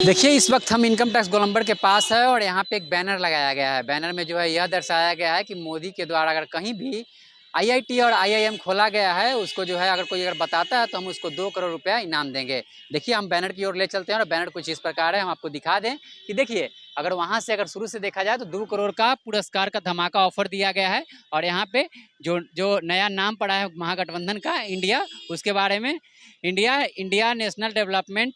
देखिए इस वक्त हम इनकम टैक्स गोलंबर के पास है और यहाँ पे एक बैनर लगाया गया है। बैनर में जो है यह दर्शाया गया है कि मोदी के द्वारा अगर कहीं भी आईआईटी और आईआईएम खोला गया है, उसको जो है अगर कोई बताता है तो हम उसको 2 करोड़ रुपया इनाम देंगे। देखिए हम बैनर की ओर ले चलते हैं और बैनर कुछ इस प्रकार है, हम आपको दिखा दें कि देखिए अगर वहाँ से अगर शुरू से देखा जाए तो 2 करोड़ का पुरस्कार का धमाका ऑफर दिया गया है। और यहाँ पे जो जो नया नाम पड़ा है महागठबंधन का इंडिया, उसके बारे में India national development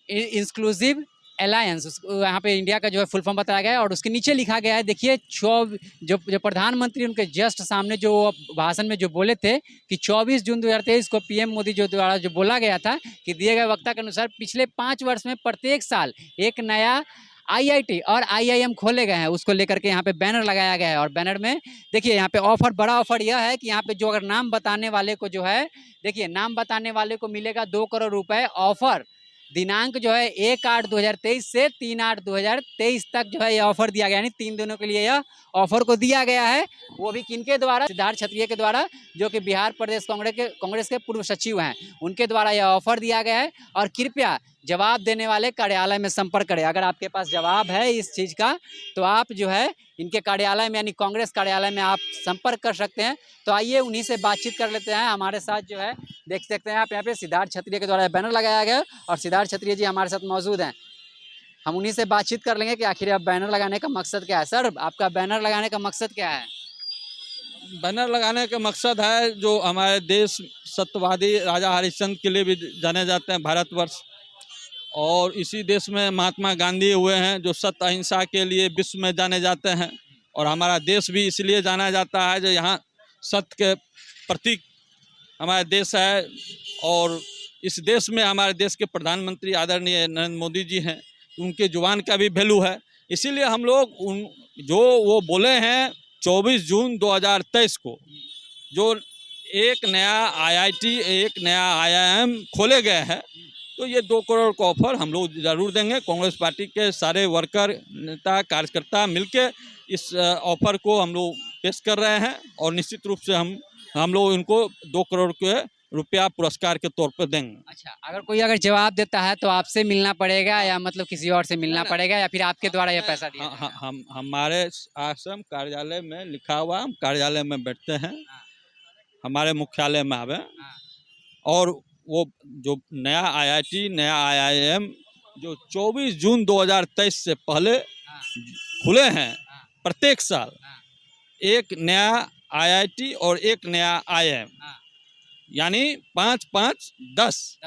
inclusive alliance, यहाँ पे इंडिया का जो है फुल फॉर्म बताया गया है। और उसके नीचे लिखा गया है, देखिए जो प्रधानमंत्री उनके जस्ट सामने जो भाषण में जो बोले थे कि 24 जून 2023 को पीएम मोदी जो द्वारा जो बोला गया था कि दिए गए वक्ता के अनुसार पिछले 5 वर्ष में प्रत्येक साल एक नया आईआईटी और आईआईएम खोले गए हैं, उसको लेकर के यहाँ पे बैनर लगाया गया है। और बैनर में देखिए यहाँ पे ऑफर, बड़ा ऑफर यह है कि यहाँ पे जो अगर नाम बताने वाले को जो है, देखिए नाम बताने वाले को मिलेगा 2 करोड़ रुपए ऑफर। दिनांक जो है 1/8/2023 से 3/8/2023 तक जो है ये ऑफर दिया गया, यानी 3 दिनों के लिए यह ऑफर को दिया गया है। वो भी किनके द्वारा? सिद्धार्थ क्षत्रिय के द्वारा, जो कि बिहार प्रदेश कांग्रेस के पूर्व सचिव हैं, उनके द्वारा यह ऑफर दिया गया है। और कृपया जवाब देने वाले कार्यालय में संपर्क करें। अगर आपके पास जवाब है इस चीज़ का तो आप जो है इनके कार्यालय में यानी कांग्रेस कार्यालय में आप संपर्क कर सकते हैं। तो आइए उन्हीं से बातचीत कर लेते हैं। हमारे साथ जो है देख सकते हैं आप यहाँ पे सिद्धार्थ क्षत्रिय के द्वारा बैनर लगाया गया और सिद्धार्थ क्षत्रिय जी हमारे साथ मौजूद हैं। हम उन्हीं से बातचीत कर लेंगे कि आखिर आप बैनर लगाने का मकसद क्या है। सर, आपका बैनर लगाने का मकसद क्या है? बैनर लगाने का मकसद है, जो हमारे देश सत्यवादी राजा हरिश्चंद्र के लिए भी जाने जाते हैं भारतवर्ष, और इसी देश में महात्मा गांधी हुए हैं जो सत्य अहिंसा के लिए विश्व में जाने जाते हैं। और हमारा देश भी इसलिए जाना जाता है जो यहाँ सत्य के प्रतीक हमारा देश है। और इस देश में हमारे देश के प्रधानमंत्री आदरणीय नरेंद्र मोदी जी हैं, उनके जुबान का भी वैल्यू है। इसीलिए हम लोग जो वो बोले हैं 24 जून 2023 को जो एक नया आईआईटी एक नया आईआईएम खोले गए हैं, तो ये 2 करोड़ का ऑफर हम लोग ज़रूर देंगे। कांग्रेस पार्टी के सारे वर्कर, नेता, कार्यकर्ता मिलके इस ऑफर को हम लोग पेश कर रहे हैं और निश्चित रूप से हम लोग इनको 2 करोड़ के रुपया पुरस्कार के तौर पर देंगे। अच्छा, अगर कोई जवाब देता है तो आपसे मिलना पड़ेगा या मतलब किसी और से मिलना पड़ेगा या फिर आपके द्वारा यह पैसा दिया जाएगा? हम हमारे आश्रम कार्यालय में लिखा हुआ, हम कार्यालय में बैठते हैं, हमारे मुख्यालय में आवे, और वो जो नया आईआईटी नया आईआईएम जो 24 जून 2023 से पहले खुले हैं, प्रत्येक साल एक नया आईआईटी और एक नया आईआईएम, यानी 5-5-10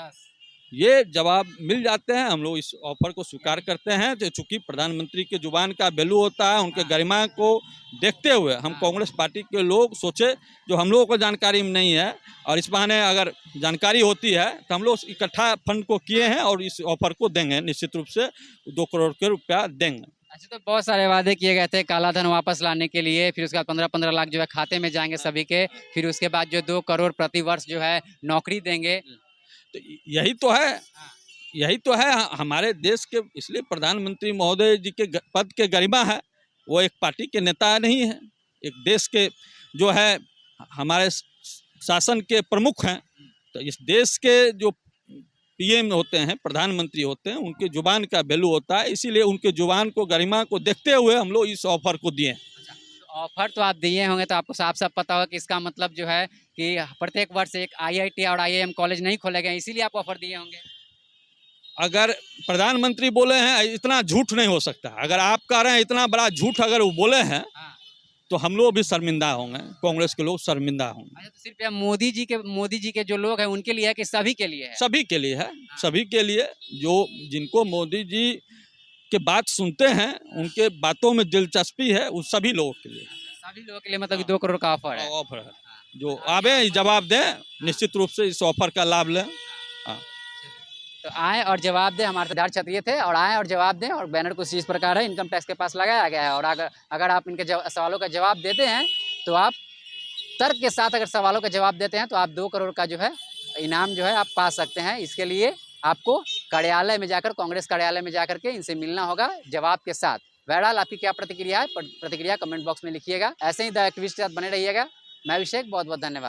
ये जवाब मिल जाते हैं। हम लोग इस ऑफर को स्वीकार करते हैं। तो चूँकि प्रधानमंत्री के जुबान का वैल्यू होता है, उनके गरिमा को देखते हुए हम कांग्रेस पार्टी के लोग सोचे, जो हम लोगों को जानकारी में नहीं है, और इस बहाने अगर जानकारी होती है तो हम लोग इकट्ठा फंड को किए हैं और इस ऑफर को देंगे, निश्चित रूप से 2 करोड़ के रुपया देंगे। अच्छा, तो बहुत सारे वादे किए गए थे काला धन वापस लाने के लिए, फिर उसके बाद 15-15 लाख जो है खाते में जाएंगे सभी के, फिर उसके बाद जो 2 करोड़ प्रति वर्ष जो है नौकरी देंगे। तो यही तो है हमारे देश के, इसलिए प्रधानमंत्री महोदय जी के पद के गरिमा है। वो एक पार्टी के नेता नहीं है, एक देश के जो है हमारे शासन के प्रमुख हैं। तो इस देश के जो पीएम होते हैं, प्रधानमंत्री होते हैं, उनके जुबान का वैल्यू होता है। इसीलिए उनके जुबान को, गरिमा को देखते हुए हम लोग इस ऑफर को दिए। ऑफर तो आप दिए होंगे तो आपको साफ साफ पता होगा कि इसका मतलब जो है कि प्रत्येक वर्ष एक आईआईटी और आईआईएम कॉलेज नहीं खोले गए, इसीलिए आप ऑफर दिए होंगे। अगर प्रधानमंत्री बोले हैं, इतना झूठ नहीं हो सकता। अगर आप कह रहे हैं इतना बड़ा झूठ अगर वो बोले हैं, तो हम लोग भी शर्मिंदा होंगे, कांग्रेस के लोग शर्मिंदा होंगे। अच्छा, तो सिर्फ मोदी जी के जो लोग हैं उनके लिए है कि सभी के लिए है? सभी के लिए है, सभी के लिए। जो जिनको मोदी जी के बात सुनते हैं, उनके बातों में दिलचस्पी है, उस सभी लोगों के लिए। सभी लोगों के लिए मतलब 2 करोड़ का ऑफर है? ऑफर है, जो आवे जवाब दें, निश्चित रूप से इस ऑफर का लाभ लें। तो आए और जवाब दें। हमारे सिद्धार्थ क्षत्रिय थे, और आए और जवाब दें। और बैनर कुछ इस प्रकार है, इनकम टैक्स के पास लगाया गया है। और अगर आप इनके सवालों का जवाब देते हैं तो आप तर्क के साथ अगर सवालों का जवाब देते हैं तो आप 2 करोड़ का जो है इनाम जो है आप पा सकते हैं। इसके लिए आपको कार्यालय में जाकर, कांग्रेस कार्यालय में जाकर के इनसे मिलना होगा जवाब के साथ। बहरहाल आपकी क्या प्रतिक्रिया है, प्रतिक्रिया कमेंट बॉक्स में लिखिएगा। ऐसे ही द एक्टिविस्ट के साथ बने रहिएगा। मैं अभिषेक, बहुत बहुत धन्यवाद।